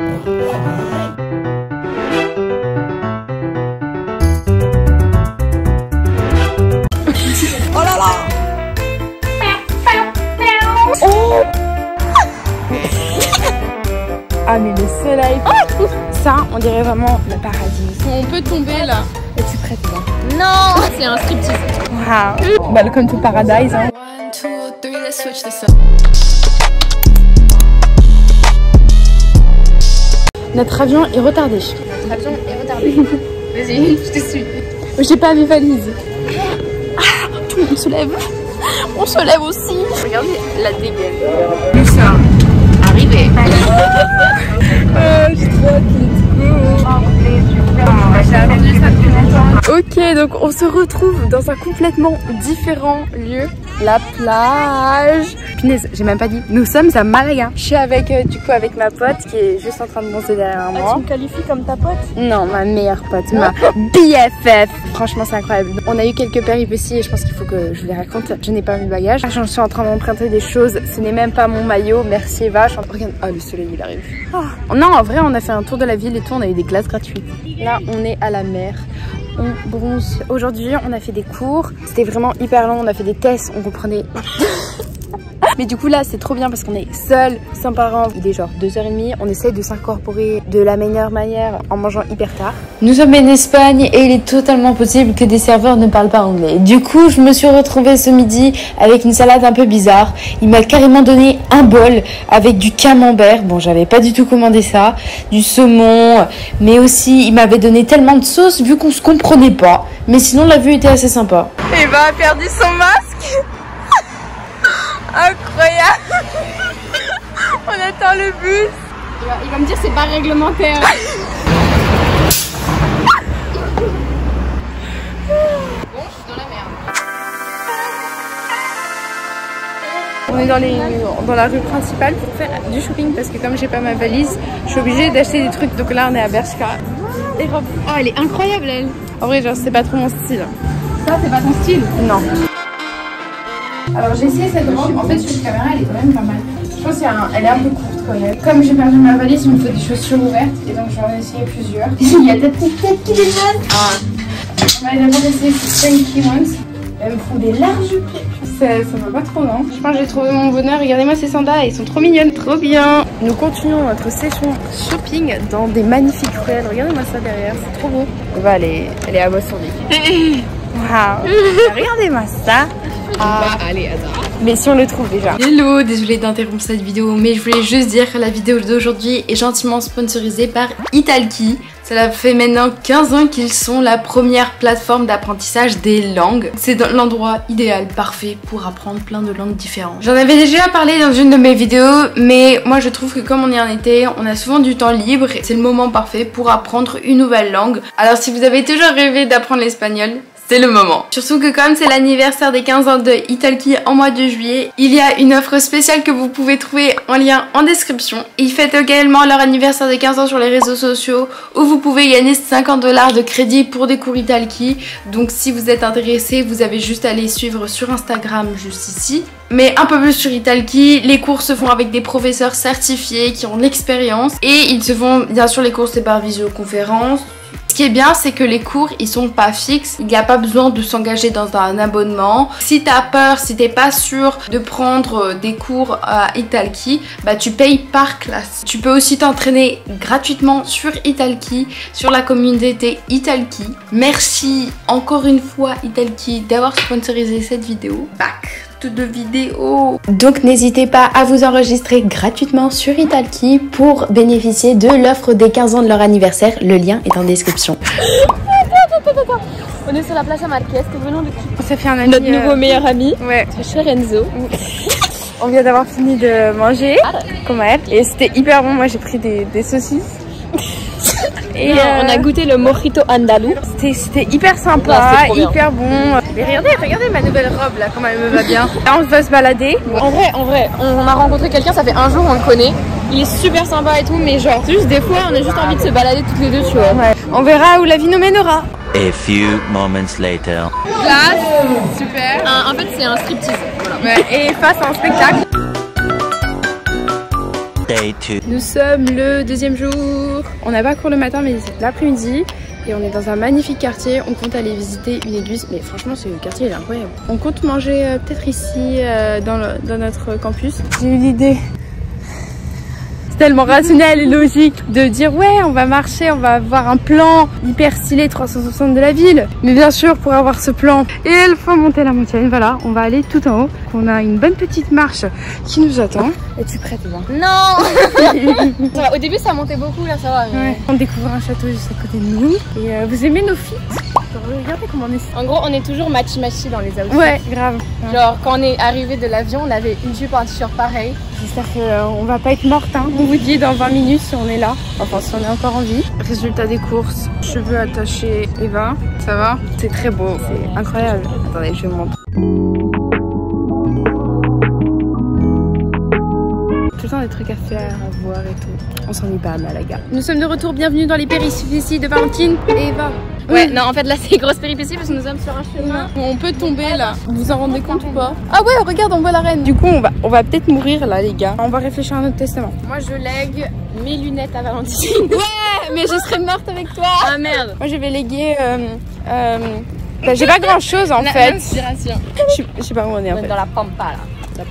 Oh là là. Oh. Ah mais le soleil. Ça, on dirait vraiment le paradis. On peut tomber là. Es-tu prête là? Non. C'est un striptease. Wow. Welcome to paradise. Hein. 1, 2, 3, let's switch this up. Notre avion est retardé. L'avion est retardé. Vas-y, je te suis. J'ai pas mes valises. Tout le monde se lève. On se lève aussi. Regardez la dégaine. Nous sommes arrivés. Je suis trop Ok, donc on se retrouve dans un complètement différent lieu, la plage. Punaise, j'ai même pas dit, nous sommes à Malaga. Je suis avec avec ma pote qui est juste en train de monter derrière moi. Tu me qualifies comme ta pote? Non, ma meilleure pote, ma BFF. Franchement, c'est incroyable. On a eu quelques péripéties et je pense qu'il faut que je vous les raconte. Je n'ai pas mes bagages. J'en suis en train d'emprunter des choses. Ce n'est même pas mon maillot. Merci Eva. Regarde, oh le soleil il arrive. Oh. Non, en vrai, on a fait un tour de la ville et tout. On a eu des classes gratuites. Là, on est à la mer. On bronze. Aujourd'hui, on a fait des cours. C'était vraiment hyper long. On a fait des tests. On comprenait. Mais du coup là c'est trop bien parce qu'on est seul, sans parents. Il est genre 2h30, on essaie de s'incorporer de la meilleure manière en mangeant hyper tard. Nous sommes en Espagne et il est totalement possible que des serveurs ne parlent pas anglais. Du coup je me suis retrouvée ce midi avec une salade un peu bizarre. Il m'a carrément donné un bol avec du camembert. Bon, j'avais pas du tout commandé ça, du saumon, mais aussi il m'avait donné tellement de sauce vu qu'on se comprenait pas. Mais sinon la vue était assez sympa. Eva a perdu son masque. Incroyable. On attend le bus. Il va me dire c'est pas réglementaire. Bon, je suis dans la merde. On est dans la rue principale pour faire du shopping parce que comme j'ai pas ma valise, je suis obligée d'acheter des trucs. Donc là on est à Bershka. Les robes. Oh, elle est incroyable elle. En vrai genre c'est pas trop mon style. Ça c'est pas ton style? Non. Alors j'ai essayé cette robe, en fait sur caméra elle est quand même pas mal. Je pense qu'elle est un peu courte quand même. Comme j'ai perdu ma valise, il me faut des chaussures ouvertes et donc j'en ai essayé plusieurs. Il y a peut-être qui les donne. On va d'abord essayer ces Spanky Ones. Elles me font des larges pieds. Ça va pas trop non. Je pense que j'ai trouvé mon bonheur. Regardez-moi ces sandales, elles sont trop mignonnes. Trop bien. Nous continuons notre session shopping dans des magnifiques ruelles. Regardez-moi ça derrière, c'est trop beau. Eva elle est abasourdie. Waouh. Regardez-moi ça. Allez, attends. Mais si on le trouve déjà. Hello, désolée d'interrompre cette vidéo, mais je voulais juste dire que la vidéo d'aujourd'hui est gentiment sponsorisée par Italki. Cela fait maintenant 15 ans qu'ils sont la première plateforme d'apprentissage des langues. C'est l'endroit idéal, parfait pour apprendre plein de langues différentes. J'en avais déjà parlé dans une de mes vidéos, mais moi je trouve que comme on est en été, on a souvent du temps libre. C'est le moment parfait pour apprendre une nouvelle langue. Alors si vous avez toujours rêvé d'apprendre l'espagnol, c'est le moment. Surtout que comme c'est l'anniversaire des 15 ans de Italki en mois de juillet, il y a une offre spéciale que vous pouvez trouver en lien en description. Ils fêtent également leur anniversaire des 15 ans sur les réseaux sociaux où vous pouvez gagner 50 $ de crédit pour des cours Italki. Donc si vous êtes intéressé, vous avez juste à les suivre sur Instagram juste ici. Mais un peu plus sur Italki, les cours se font avec des professeurs certifiés qui ont l'expérience et ils se font, bien sûr les cours c'est par visioconférence. Ce qui est bien, c'est que les cours, ils sont pas fixes. Il n'y a pas besoin de s'engager dans un abonnement. Si t'as peur, si t'es pas sûr de prendre des cours à Italki, bah tu payes par classe. Tu peux aussi t'entraîner gratuitement sur Italki, sur la communauté Italki. Merci encore une fois Italki d'avoir sponsorisé cette vidéo. Back de vidéos. Donc n'hésitez pas à vous enregistrer gratuitement sur Italki pour bénéficier de l'offre des 15 ans de leur anniversaire. Le lien est en description. On est sur la place à Marquez, venons de qui? Ça fait un ami. Notre nouveau meilleur ami. Ouais. Cher Enzo. On vient d'avoir fini de manger, comme elle. Et c'était hyper bon. Moi j'ai pris des saucisses. Et on a goûté le mojito andalou. C'était hyper sympa, hyper bon. Mais regardez ma nouvelle robe là, comment elle me va bien. Là on va se balader. En vrai, on a rencontré quelqu'un, ça fait un jour on le connaît. Il est super sympa et tout, mais genre juste des fois on a juste envie de se balader toutes les deux, tu vois. Ouais. On verra où la vie nous mènera. A few moments later. Classe, super. En fait c'est un striptease. Voilà. Ouais, et face à un spectacle. Day 2. Nous sommes le deuxième jour. On n'a pas cours le matin mais c'est l'après-midi. Et on est dans un magnifique quartier. On compte aller visiter une église. Mais franchement ce quartier il est incroyable. On compte manger peut-être ici dans notre campus. J'ai eu l'idée. C'est tellement rationnel et logique de dire ouais on va marcher, on va avoir un plan hyper stylé 360 de la ville. Mais bien sûr pour avoir ce plan, il faut monter la montagne. Voilà, on va aller tout en haut. On a une bonne petite marche qui nous attend. Es-tu prête Eva? Non. Ça va. Au début ça montait beaucoup, là ça va. Mais... Ouais. On découvre un château juste à côté de nous. Et vous aimez nos filles? Regardez comment on est. En gros on est toujours matchy dans les outfits. Ouais, grave. Genre quand on est arrivé de l'avion on avait une jupe, un t-shirt pareil. J'espère qu'on va pas être morte hein. On vous dit dans 20 minutes si on est là. Enfin si on est encore en vie. Résultat des courses. Cheveux attachés Eva. Ça va? C'est très beau. C'est incroyable. Attendez je vous montre. Tout le temps des trucs à faire, à voir et tout. On s'ennuie pas à Malaga. Nous sommes de retour. Bienvenue dans les péripéties de Valentine et Eva. Ouais, non, en fait là c'est grosse péripétie parce que nous sommes sur un chemin. On peut tomber là, vous en rendez compte ou pas? Ah ouais, regarde, on voit la reine. Du coup, on va peut-être mourir là, les gars. On va réfléchir à notre testament. Moi je lègue mes lunettes à Valentine. Ouais, mais je serais morte avec toi. Ah merde. Moi je vais léguer. Bah, j'ai pas grand chose en fait. Inspiration. Je sais pas où on est en fait. Dans la pampa là.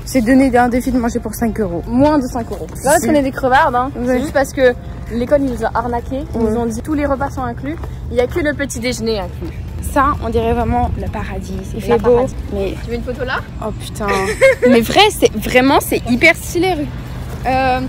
C'est donné un défi de manger pour 5 €. Moins de 5 €. Là parce qu'on est des crevardes hein. Ouais. C'est juste parce que l'école ils nous ont arnaqué. Ils nous ont dit tous les repas sont inclus. Il n'y a que le petit déjeuner inclus. Ça, on dirait vraiment le paradis. Il fait La beau. paradis. Mais Tu veux une photo là? oh putain. Mais vrai, c'est hyper stylé.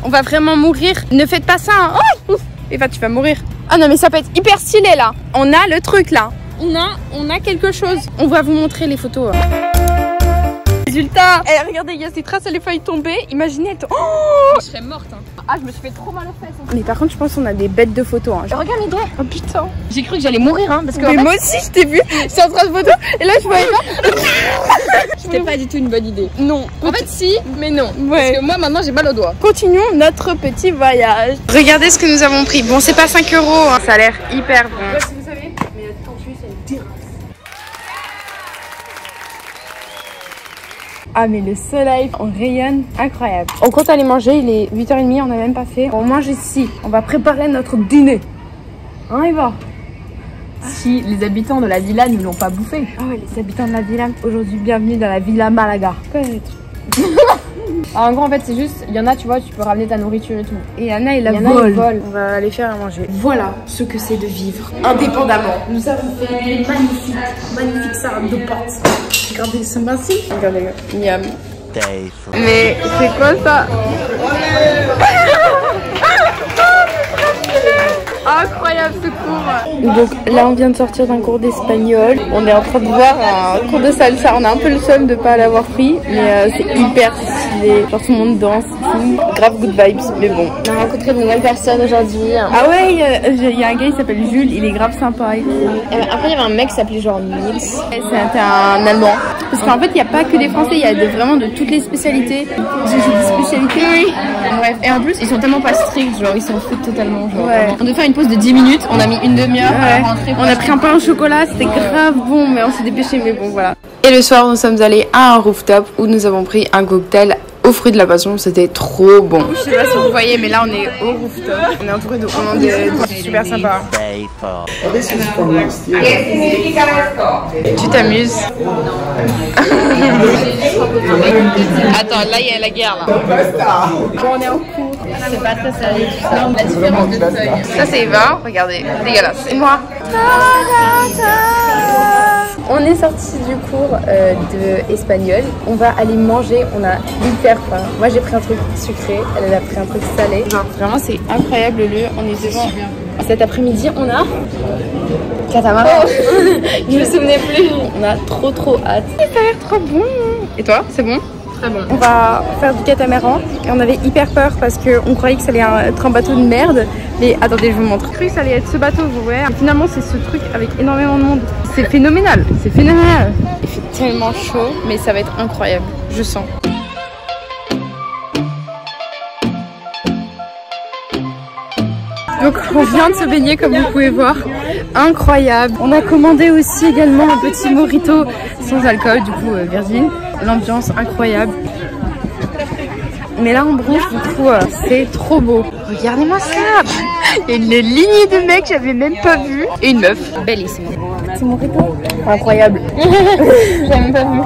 On va vraiment mourir. Ne faites pas ça. Hein. Oh Eva, tu vas mourir. Ah non, mais ça peut être hyper stylé là. On a le truc là. On a quelque chose. On va vous montrer les photos. Résultat. Eh, regardez, il y a ces traces, les feuilles tombées. Imaginez. Oh Je serais morte hein. Ah je me suis fait trop mal aux fesses. Hein. mais par contre, je pense qu'on a des bêtes de photos. Hein. Regarde mes doigts. Oh putain. J'ai cru que j'allais mourir hein parce que Mais en fait, moi aussi, je t'ai vu. C'est en train de photo. Et là, je vois Eva. c'était pas du tout une bonne idée. Non. En fait si, mais non. Ouais. Parce que moi maintenant j'ai mal aux doigts. Continuons notre petit voyage. Regardez ce que nous avons pris. Bon, c'est pas 5 €. Hein. Ça a l'air hyper bon. Ouais, si vous savez, mais le campus c'est une terrasse. Ah mais le soleil, on rayonne, incroyable. On compte aller manger, il est 8h30, on n'a même pas fait. On mange ici, on va préparer notre dîner. Hein Eva? Si les habitants de la villa ne l'ont pas bouffé. Ah ouais, les habitants de la villa, aujourd'hui bienvenue dans la villa Malaga. Quoi, Alors, en gros en fait c'est juste, il y en a tu vois, tu peux ramener ta nourriture et tout. et Anna il la vole. On va aller faire à manger. Voilà ce que c'est de vivre indépendamment. Nous avons fait une magnifique salade de pâtes. Regardez ce massif. Regardez, miam. Day 3. Mais c'est quoi ça? Incroyable ce cours. Donc là on vient de sortir d'un cours d'espagnol. On est en train de voir un cours de salsa. On a un peu le seum de pas l'avoir pris. Mais c'est hyper stylé. Genre tout le monde danse. Tout. Grave good vibes. Mais bon. On a rencontré de nouvelles personnes aujourd'hui. Ah ouais, il y a un gars qui s'appelle Jules. Il est grave sympa. Et tout. Après il y avait un mec qui s'appelait genre Nils. C'était un Allemand. Parce qu'en fait il n'y a pas que des Français. Il y a vraiment de toutes les spécialités. J'ai des spécialités. Oui. Bref, et en plus ils sont tellement pas stricts. Genre ils s'en foutent totalement. Genre, ouais. On devait faire une pause de 10 minutes. On a mis une demi-heure à rentrer. On a pris un pain au chocolat, c'était grave bon, mais on s'est dépêché, mais bon voilà. Et le soir, nous sommes allés à un rooftop où nous avons pris un cocktail aux fruits de la passion, c'était trop bon. Je sais pas si vous voyez, mais là on est au rooftop. On est entouré de c'est super sympa. Day 4. Tu t'amuses? Attends, là il y a la guerre là. Bon, on est en cours. C'est pas très sérieux tout ça. La différence de feuilles. Ça c'est Eva, regardez, dégueulasse. Et moi. On est sorti du cours de espagnol. On va aller manger. On a hyper faim. Moi j'ai pris un truc sucré. Elle a pris un truc salé. Genre vraiment c'est incroyable le lieu. On est devant. Cet après-midi on a catamaran. Je me souvenais plus. On a trop hâte. Ça a l'air trop bon. Et toi, c'est bon? Très bon. On va faire du catamaran et on avait hyper peur parce qu'on croyait que ça allait être un bateau de merde. Mais attendez, je vous montre. J'ai cru que ça allait être ce bateau, vous voyez. Finalement, c'est ce truc avec énormément de monde. C'est phénoménal, c'est phénoménal. Il fait tellement chaud, mais ça va être incroyable. Je sens. Donc on vient de se baigner comme vous pouvez voir, incroyable. On a commandé aussi également un petit mojito sans alcool, du coup virgin. L'ambiance incroyable. Mais là on bronze, du coup C'était trop beau. Regardez-moi ça. Il y a une lignée de mecs, j'avais même pas vu. Et une meuf. Bellissime. C'est mon rideau. Incroyable. J'avais même pas vu.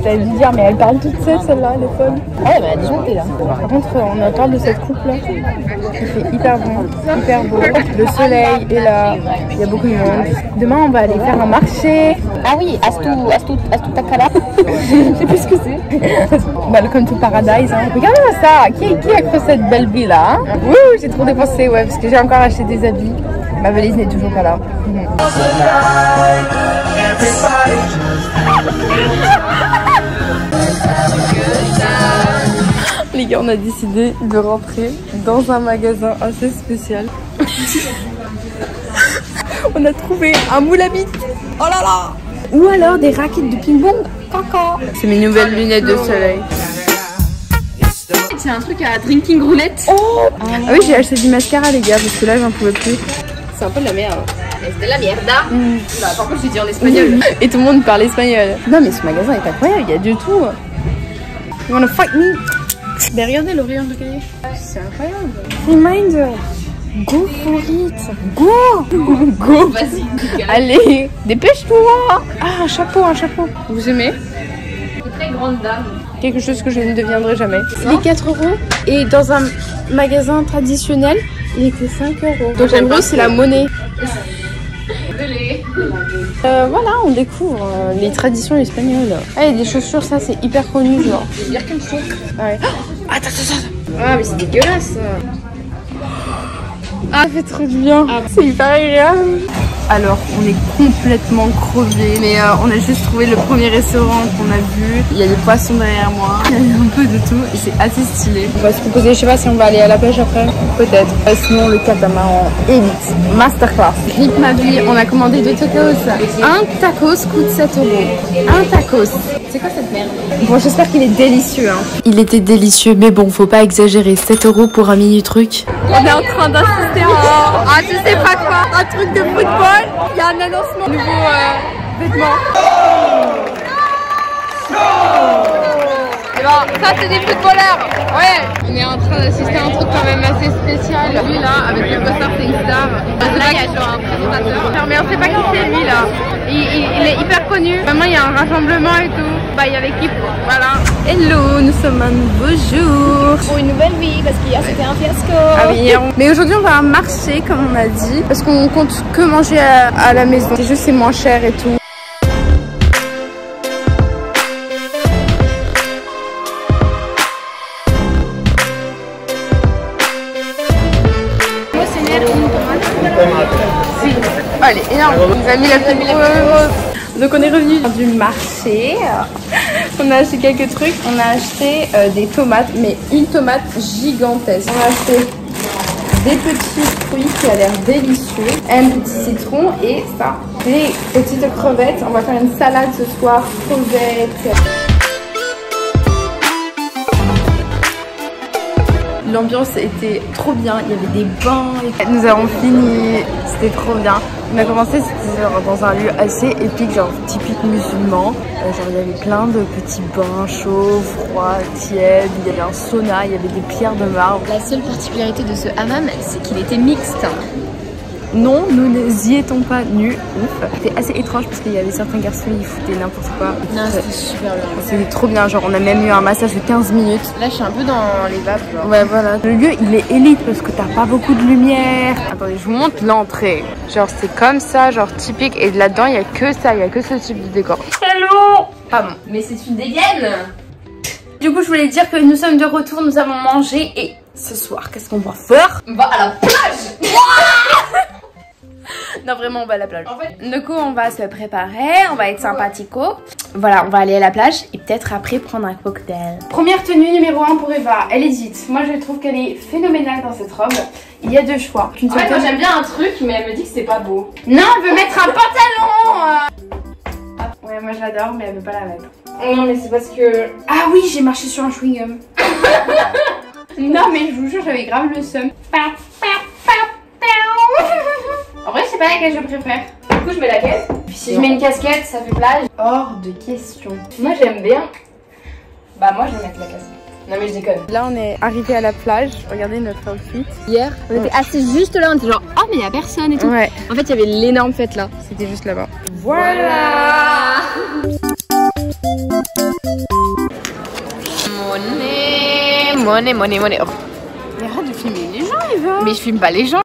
J'avais dû dire, mais elle parle toute seule, celle-là, elle est folle. Ah ouais, bah elle a disjoncté là. Par contre, on parle de cette coupe-là. Il fait hyper bon, hyper beau. Le soleil est là. Il y a beaucoup de monde. Demain, on va aller faire un marché. Ah oui, Astu Takala. Je sais plus ce que c'est. Welcome to Paradise. Hein. Regardez-moi ça. Qui a cru cette belle vie là, hein? Ouh, j'ai trop dépensé, ouais, parce que j'ai encore acheté des habits. Ma valise n'est toujours pas là. Les gars, on a décidé de rentrer dans un magasin assez spécial. On a trouvé un moule à bite. Oh là là! Ou alors des raquettes de ping-pong. Caca. C'est mes nouvelles lunettes de soleil. C'est un truc à drinking roulette. Oh! Ah oui, j'ai acheté du mascara les gars parce que là j'en pouvais plus. C'est un peu de la merde. C'est de la mierda. Bah, par contre, j'ai dit en espagnol. Et tout le monde parle espagnol. Non mais ce magasin est incroyable, il y a du tout. You wanna fight me? Mais regardez le rayon de cahier. C'est incroyable. Reminder. Go for it. Go. Go. Vas-y. Allez, dépêche-toi. Ah, un chapeau, un chapeau. Vous aimez? Une très grande dame. Quelque chose que je ne deviendrai jamais. Les 4 € et dans un magasin traditionnel, il était 5 €. Donc en gros, c'est la monnaie. Voilà, on découvre les traditions espagnoles. Ah, il y a des chaussures, ça c'est hyper connu, genre. Ouais. Attends. Ah, mais c'est dégueulasse. Ah, ça fait trop du bien. C'est hyper agréable. Alors, on est complètement crevés, mais on a juste trouvé le premier restaurant qu'on a vu. Il y a des poissons derrière moi, il y a un peu de tout et c'est assez stylé. On va se proposer, je sais pas si on va aller à la pêche après, peut-être. Sinon, le catamaran élite, masterclass. Rip ma vie, on a commandé 2 tacos. Un tacos coûte 7 €. Un tacos. C'est quoi cette merde? Bon, j'espère qu'il est délicieux. Hein. Il était délicieux, mais bon, faut pas exagérer. 7 € pour un mini truc. On est en train d'assister à tu sais pas quoi, un truc de football. Il y a un annoncement, nouveau vêtements. Et ben, ça c'est des footballeurs. Ouais. On est en train d'assister à un truc quand même assez spécial. Lui là, avec le poster, c'est une star. Là, il y a genre un présentateur. Mais on sait pas qui c'est lui là. Il est hyper connu. Vraiment, il y a un rassemblement et tout. Bah, il y a l'équipe. Voilà. Hello, nous sommes un nouveau jour. Pour une nouvelle vie, parce qu'hier c'était un fiasco. Ah oui, mais aujourd'hui on va marcher comme on a dit. Parce qu'on compte que manger à la maison. C'est juste c'est moins cher et tout. Allez, énorme. On nous a mis la plus grosse. Donc on est revenu du marché. On a acheté quelques trucs. On a acheté des tomates, mais une tomate gigantesque. On a acheté des petits fruits qui a l'air délicieux, un petit citron et ça, des petites crevettes. On va faire une salade ce soir, crevettes. L'ambiance était trop bien, il y avait des bains. Nous avons fini, c'était trop bien. On a commencé, c'était dans un lieu assez épique, genre typique musulman. Genre il y avait plein de petits bains chauds, froids, tièdes. Il y avait un sauna, il y avait des pierres de marbre. La seule particularité de ce hammam, c'est qu'il était mixte. Non, nous n'y étions pas nus. Ouf. C'était assez étrange parce qu'il y avait certains garçons qui foutaient n'importe quoi. Non, c'était super bien. C'était trop bien, genre on a même eu un massage de 15 minutes. Là, je suis un peu dans les vapes. Genre. Ouais, voilà. Le lieu, il est élite parce que t'as pas beaucoup de lumière. Attendez, je vous montre l'entrée. Genre c'est comme ça, genre typique. Et là-dedans, il y a que ça, il y a que ce type de décor. Hello. Pardon. Mais c'est une dégaine. Du coup, je voulais dire que nous sommes de retour, nous avons mangé et ce soir, qu'est-ce qu'on va faire? On va à la plage. Non, vraiment, on va à la plage. En fait, du coup, on va se préparer, on va être sympathico. Voilà, on va aller à la plage et peut-être après prendre un cocktail. Première tenue numéro 1 pour Eva. Elle hésite. Moi, je trouve qu'elle est phénoménale dans cette robe. Il y a 2 choix. Ouais, moi j'aime bien un truc, mais elle me dit que c'est pas beau. Non, elle veut mettre un pantalon. Ouais, moi je l'adore, mais elle veut pas la mettre. Non, mais c'est parce que... Ah oui, j'ai marché sur un chewing-gum. Non, mais je vous jure, j'avais grave le seum. En vrai, je sais pas laquelle je préfère. Du coup, je mets laquelle? Puis si je mets une casquette, ça fait plage. Hors de question. Moi, j'aime bien. Bah, moi, je vais mettre la casquette. Non mais je déconne. Là on est arrivé à la plage, regardez notre outfit. Hier, On était assis juste là, on était genre oh mais y a personne et tout. Ouais. En fait il y avait l'énorme fête là. C'était juste là-bas. Voilà. Monnaie. Oh. Mais arrête de filmer les gens Eva. Mais je filme pas les gens.